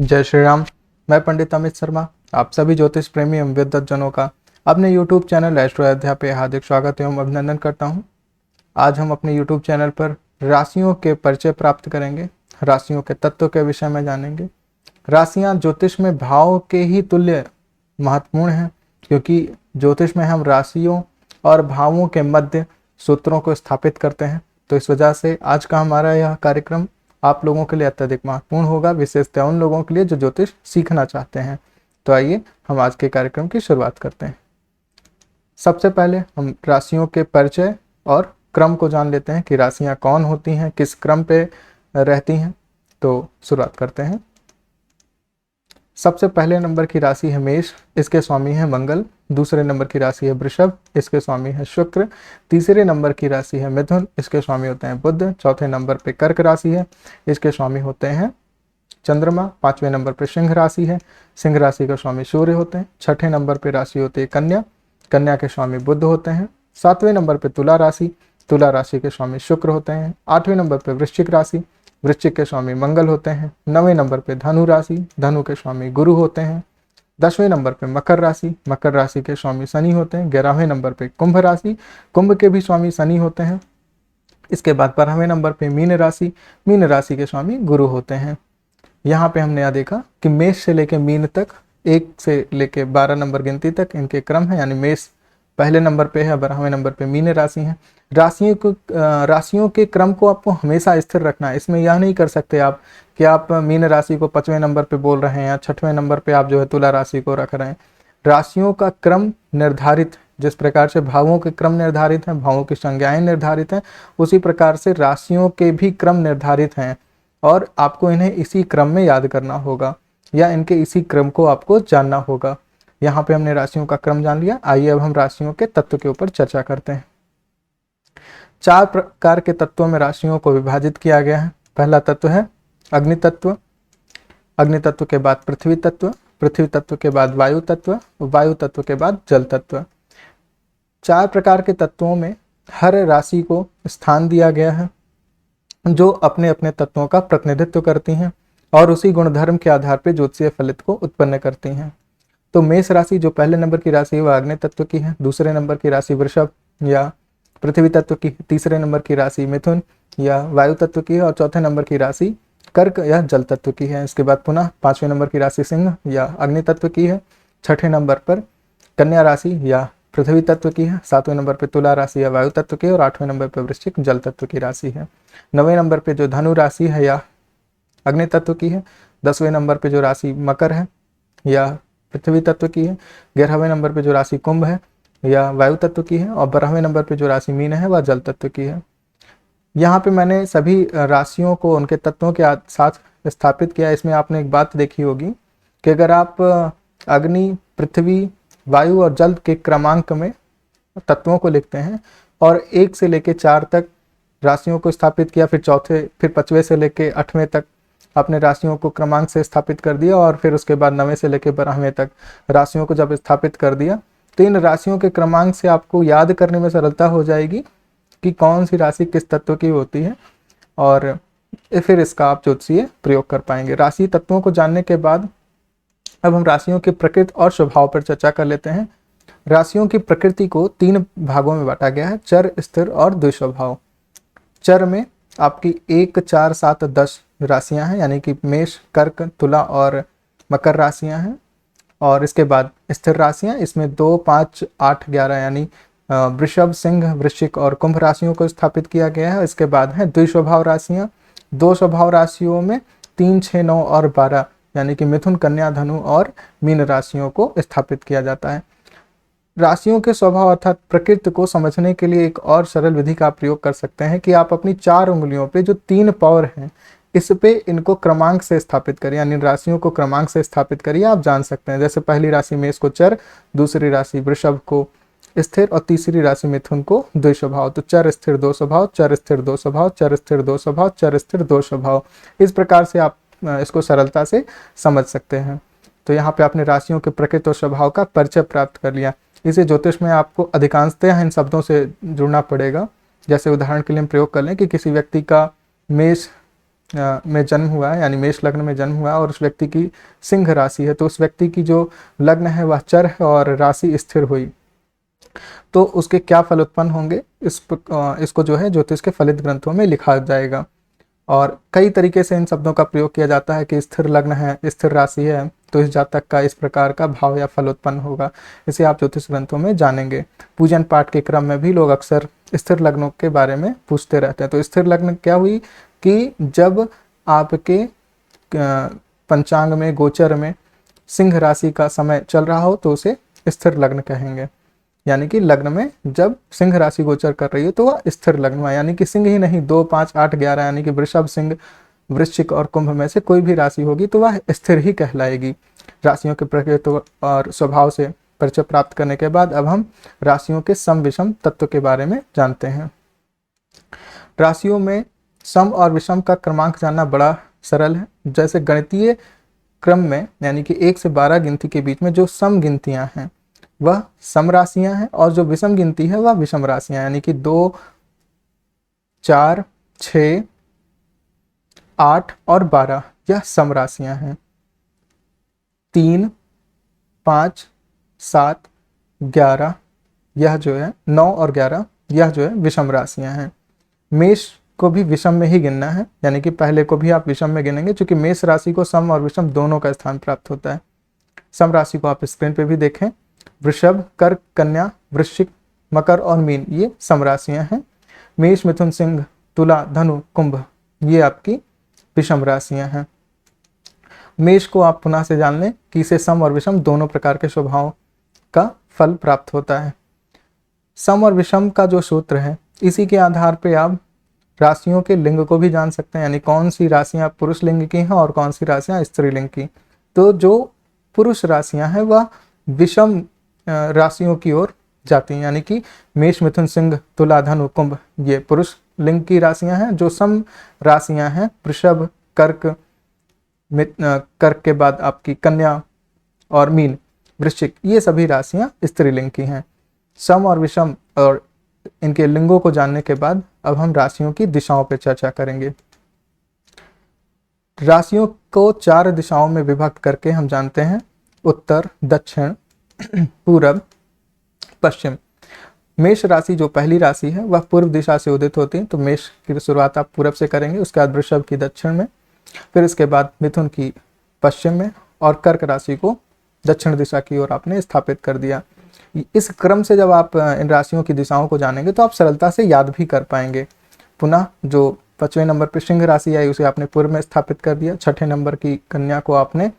जय श्री राम। मैं पंडित अमित शर्मा आप सभी ज्योतिष प्रेमी एवं विद्वज्जनों का अपने YouTube चैनल एस्ट्रो अयोध्या पे हार्दिक स्वागत एवं अभिनंदन करता हूं। आज हम अपने YouTube चैनल पर राशियों के परिचय प्राप्त करेंगे, राशियों के तत्व के विषय में जानेंगे। राशियां ज्योतिष में भाव के ही तुल्य महत्वपूर्ण हैं, क्योंकि ज्योतिष में हम राशियों और भावों के मध्य सूत्रों को स्थापित करते हैं। तो इस वजह से आज का हमारा यह कार्यक्रम आप लोगों के लिए अत्यधिक महत्वपूर्ण होगा, विशेषतः उन लोगों के लिए जो ज्योतिष सीखना चाहते हैं। तो आइए हम आज के कार्यक्रम की शुरुआत करते हैं। सबसे पहले हम राशियों के परिचय और क्रम को जान लेते हैं कि राशियां कौन होती हैं, किस क्रम पे रहती हैं। तो शुरुआत करते हैं। सबसे पहले नंबर की राशि है मेष, इसके स्वामी है मंगल। दूसरे नंबर की राशि है वृषभ, इसके स्वामी है शुक्र। तीसरे नंबर की राशि है मिथुन, इसके स्वामी होते हैं बुध। चौथे नंबर पे कर्क राशि है, इसके स्वामी होते हैं चंद्रमा। पांचवें नंबर पे सिंह राशि है, सिंह राशि के स्वामी सूर्य होते हैं। छठे नंबर पे राशि होती है कन्या, कन्या के स्वामी बुध होते हैं। सातवें नंबर पे तुला राशि, तुला राशि के स्वामी शुक्र होते हैं। आठवें नंबर पे वृश्चिक राशि, वृश्चिक के स्वामी मंगल होते हैं। नवें नंबर पे धनु राशि, धनु के स्वामी गुरु होते हैं। 10वें नंबर पे मकर राशि, मकर राशि के स्वामी शनि होते हैं। 11वें नंबर पे कुंभ राशि, कुंभ के भी स्वामी शनि होते हैं। इसके बाद 12वें नंबर पे मीन राशि, मीन राशि के स्वामी गुरु होते हैं। यहाँ पे हमने यह देखा कि मेष से लेके मीन तक 1 से लेके 12 नंबर गिनती तक इनके क्रम है, यानी मेष पहले नंबर पे है, 12वें नंबर पे मीन राशि है। राशियों के क्रम को आपको हमेशा स्थिर रखना है। इसमें यह नहीं कर सकते आप कि आप मीन राशि को 5वें नंबर पे बोल रहे हैं या 6वें नंबर पे आप जो है तुला राशि को रख रहे हैं। राशियों का क्रम निर्धारित, जिस प्रकार से भावों के क्रम निर्धारित हैं, भावों की संज्ञाएं निर्धारित हैं, उसी प्रकार से राशियों के भी क्रम निर्धारित हैं और आपको इन्हें इसी क्रम में याद करना होगा या इनके इसी क्रम को आपको जानना होगा। यहाँ पे हमने राशियों का क्रम जान लिया। आइए अब हम राशियों के तत्व के ऊपर चर्चा करते हैं। 4 प्रकार के तत्वों में राशियों को विभाजित किया गया है। पहला तत्व है अग्नि तत्व, अग्नि तत्व के बाद पृथ्वी तत्व, पृथ्वी तत्व के बाद वायु तत्व, वायु तत्व के बाद जल तत्व। 4 प्रकार के तत्वों में हर राशि को स्थान दिया गया है जो अपने अपने तत्वों का प्रतिनिधित्व करती हैं और उसी गुणधर्म के आधार पर ज्योतिषीय फलित को उत्पन्न करती हैं। तो मेष राशि जो पहले नंबर की राशि है वह अग्नि तत्व की है। दूसरे नंबर की राशि वृषभ या पृथ्वी तत्व की, तीसरे नंबर की राशि मिथुन या वायु तत्व की है और चौथे नंबर की राशि कर्क या जल तत्व की है। इसके बाद पुनः 5वें नंबर की राशि सिंह या अग्नि तत्व की है। 6ठे नंबर पर कन्या राशि या पृथ्वी तत्व की है। 7वें नंबर पर तुला राशि या वायु तत्व की है और 8वें नंबर पर वृश्चिक जल तत्व की राशि है। 9वें नंबर पर जो धनु राशि है या अग्नि तत्व की है। 10वें नंबर पर जो राशि मकर है या पृथ्वी तत्व की है। 11वें नंबर पे जो राशि कुंभ है या वायु तत्व की है और 12वें नंबर पे जो राशि मीन है वह जल तत्व की है। यहाँ पे मैंने सभी राशियों को उनके तत्वों के साथ स्थापित किया। इसमें आपने एक बात देखी होगी कि अगर आप अग्नि, पृथ्वी, वायु और जल के क्रमांक में तत्वों को लिखते हैं और 1 से लेके 4 तक राशियों को स्थापित किया, फिर 5वें से लेके 8वें तक आपने राशियों को क्रमांक से स्थापित कर दिया और फिर उसके बाद 9वें से लेकर 12वें तक राशियों को जब स्थापित कर दिया तो इन राशियों के क्रमांक से आपको याद करने में सरलता हो जाएगी कि कौन सी राशि किस तत्व की होती है और फिर इसका आप ज्योतिषीय प्रयोग कर पाएंगे। राशि तत्वों को जानने के बाद अब हम राशियों के प्रकृति और स्वभाव पर चर्चा कर लेते हैं। राशियों की प्रकृति को 3 भागों में बांटा गया है, चर, स्थिर और द्विस्वभाव। चर में आपकी 1, 4, 7, 10 राशियां हैं, यानी कि मेष, कर्क, तुला और मकर राशियां हैं। और इसके बाद स्थिर राशियां, इसमें 2, 5, 8, 11 यानी वृषभ, सिंह, वृश्चिक और कुंभ राशियों को स्थापित किया गया है। इसके बाद है द्विस्वभाव राशियां। 2 स्वभाव राशियों में 3, 6, 9 और 12 यानी कि मिथुन, कन्या, धनु और मीन राशियों को स्थापित किया जाता है। राशियों के स्वभाव अर्थात प्रकृति को समझने के लिए एक और सरल विधि का प्रयोग कर सकते हैं कि आप अपनी 4 उंगलियों पे जो 3 पॉवर हैं इस पे इनको क्रमांक से स्थापित करिए, यानी राशियों को क्रमांक से स्थापित करिए। आप जान सकते हैं जैसे पहली राशि मेष को चर, दूसरी राशि वृषभ को स्थिर और तीसरी राशि मिथुन को द्विस्वभाव। तो चर स्थिर 2 स्वभाव, चर स्थिर 2 स्वभाव, चर स्थिर 2 स्वभाव, चर स्थिर 2 स्वभाव। इस प्रकार से आप इसको सरलता से समझ सकते हैं। तो यहाँ पे आपने राशियों के प्रकृति और स्वभाव का परिचय प्राप्त कर लिया। इसे ज्योतिष में आपको अधिकांशतः इन शब्दों से जुड़ना पड़ेगा। जैसे उदाहरण के लिए हम प्रयोग कर लें कि किसी व्यक्ति का मेष में जन्म हुआ है, यानी मेष लग्न में जन्म हुआ है और उस व्यक्ति की सिंह राशि है, तो उस व्यक्ति की जो लग्न है वह चर है और राशि स्थिर हुई, तो उसके क्या फल उत्पन्न होंगे इसको जो है ज्योतिष के फलित ग्रंथों में लिखा जाएगा। और कई तरीके से इन शब्दों का प्रयोग किया जाता है कि स्थिर लग्न है, स्थिर राशि है, तो इस जातक का इस प्रकार का भाव या फल उत्पन्न होगा। इसे आप ज्योतिष ग्रंथों में जानेंगे। पूजन पाठ के क्रम में भी लोग अक्सर स्थिर लग्नों के बारे में पूछते रहते हैं। तो स्थिर लग्न क्या हुई कि जब आपके पंचांग में गोचर में सिंह राशि का समय चल रहा हो तो उसे स्थिर लग्न कहेंगे। यानी कि लग्न में जब सिंह राशि गोचर कर रही है तो वह स्थिर लग्न हुआ, यानी कि सिंह ही नहीं 2, 5, 8, 11 यानी कि वृषभ, सिंह, वृश्चिक और कुंभ में से कोई भी राशि होगी तो वह स्थिर ही कहलाएगी। राशियों के प्रकृति और स्वभाव से परिचय प्राप्त करने के बाद अब हम राशियों के सम विषम तत्व के बारे में जानते हैं। राशियों में सम और विषम का क्रमांक जानना बड़ा सरल है। जैसे गणितीय क्रम में यानी कि 1 से 12 गिनती के बीच में जो सम गिनतियां हैं वह सम राशियां हैं और जो विषम गिनती है वह विषम राशियां, यानी कि 2, 4, 6, 8 और 12 यह सम राशियां हैं। 3, 5, 7, 11 यह जो है 9 और 11 यह जो है विषम राशियां हैं। मेष को भी विषम में ही गिनना है, यानी कि पहले को भी आप विषम में गिनेंगे, क्योंकि मेष राशि को सम और विषम दोनों का स्थान प्राप्त होता है। सम राशि को आप स्क्रीन पे भी देखें। वृषभ, कर्क, कन्या, वृश्चिक, मकर और मीन ये सम राशियां हैं। मेष, मिथुन, सिंह, तुला, धनु, कुंभ ये आपकी विषम राशियां हैं। मेष को आप पुनः से जान लें कि इसे सम और विषम दोनों प्रकार के स्वभाव का फल प्राप्त होता है। सम और विषम का जो सूत्र है इसी के आधार पर आप राशियों के लिंग को भी जान सकते हैं, यानी कौन सी राशियां पुरुष लिंग की हैं और कौन सी राशियां स्त्रीलिंग की। तो जो पुरुष राशियां हैं वह विषम राशियों की ओर जाती हैं, यानी कि मेष, मिथुन, सिंह, तुला, धनु, कुंभ ये पुरुष लिंग की राशियां हैं। जो सम राशियां हैं वृषभ, कर्क, कर्क के बाद आपकी कन्या और मीन, वृश्चिक ये सभी राशियां स्त्रीलिंग की हैं। सम और विषम और इनके लिंगों को जानने के बाद अब हम राशियों की दिशाओं पर चर्चा करेंगे। राशियों को 4 दिशाओं में विभक्त करके हम जानते हैं उत्तर, दक्षिण, पूरब, पश्चिम। मेष राशि जो पहली राशि है वह पूर्व दिशा से उदित होती है, तो मेष की शुरुआत आप पूरब से करेंगे, उसके बाद वृषभ की दक्षिण में, फिर इसके बाद मिथुन की पश्चिम में और कर्क राशि को दक्षिण दिशा की ओर आपने स्थापित कर दिया। इस क्रम से जब आप इन राशियों की दिशाओं को जानेंगे तो आप सरलता से याद भी कर पाएंगे। पुनः जो 5वें नंबर पर सिंह राशि आई उसे आपने पूर्व में स्थापित कर दिया। 6ठे नंबर की कन्या को आपने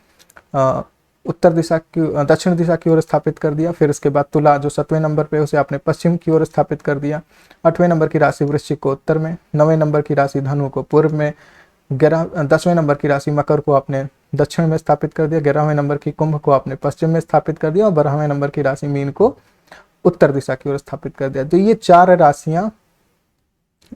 उत्तर दिशा की दक्षिण दिशा की ओर स्थापित कर दिया। फिर इसके बाद तुला जो 7वें नंबर पे उसे आपने पश्चिम की ओर स्थापित कर दिया। 8वें नंबर की राशि वृश्चिक को उत्तर में, 9वें नंबर की राशि धनु को पूर्व में, 10वें नंबर की राशि मकर को आपने दक्षिण में स्थापित कर दिया। 11वें नंबर की कुंभ को आपने पश्चिम में स्थापित कर दिया और 12वें नंबर की राशि मीन को उत्तर दिशा की ओर स्थापित कर दिया। तो ये 4 राशियां,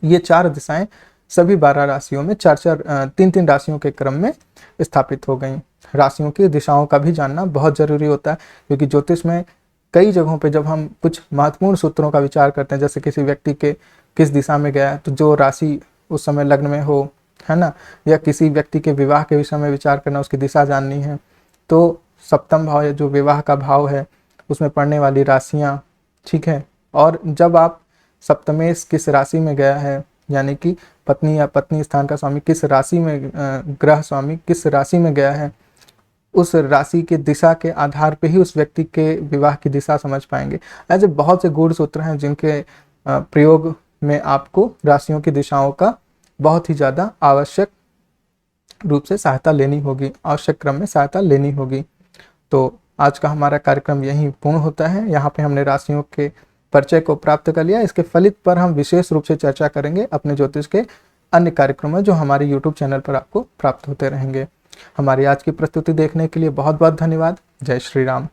ये 4 दिशाएं सभी 12 राशियों में 3-3 राशियों के क्रम में स्थापित हो गई। राशियों की दिशाओं का भी जानना बहुत जरूरी होता है, क्योंकि ज्योतिष में कई जगहों पे जब हम कुछ महत्वपूर्ण सूत्रों का विचार करते हैं, जैसे किसी व्यक्ति के किस दिशा में गया है, तो जो राशि उस समय लग्न में हो, है ना, या किसी व्यक्ति के विवाह के विषय में विचार करना, उसकी दिशा जाननी है, तो सप्तम भाव या जो विवाह का भाव है उसमें पड़ने वाली राशियाँ, ठीक है। और जब आप सप्तमेश किस राशि में गया है, यानी कि पत्नी या पत्नी स्थान का स्वामी किस राशि में, ग्रह स्वामी किस राशि में गया है, उस राशि के दिशा के आधार पे ही उस व्यक्ति के विवाह की दिशा समझ पाएंगे। ऐसे बहुत से गूढ़ सूत्र हैं जिनके प्रयोग में आपको राशियों की दिशाओं का बहुत ही ज़्यादा आवश्यक रूप से सहायता लेनी होगी, आवश्यक क्रम में सहायता लेनी होगी। तो आज का हमारा कार्यक्रम यहीं पूर्ण होता है। यहाँ पे हमने राशियों के परिचय को प्राप्त कर लिया। इसके फलित पर हम विशेष रूप से चर्चा करेंगे अपने ज्योतिष के अन्य कार्यक्रमों जो हमारे YouTube चैनल पर आपको प्राप्त होते रहेंगे। हमारी आज की प्रस्तुति देखने के लिए बहुत बहुत धन्यवाद। जय श्री राम।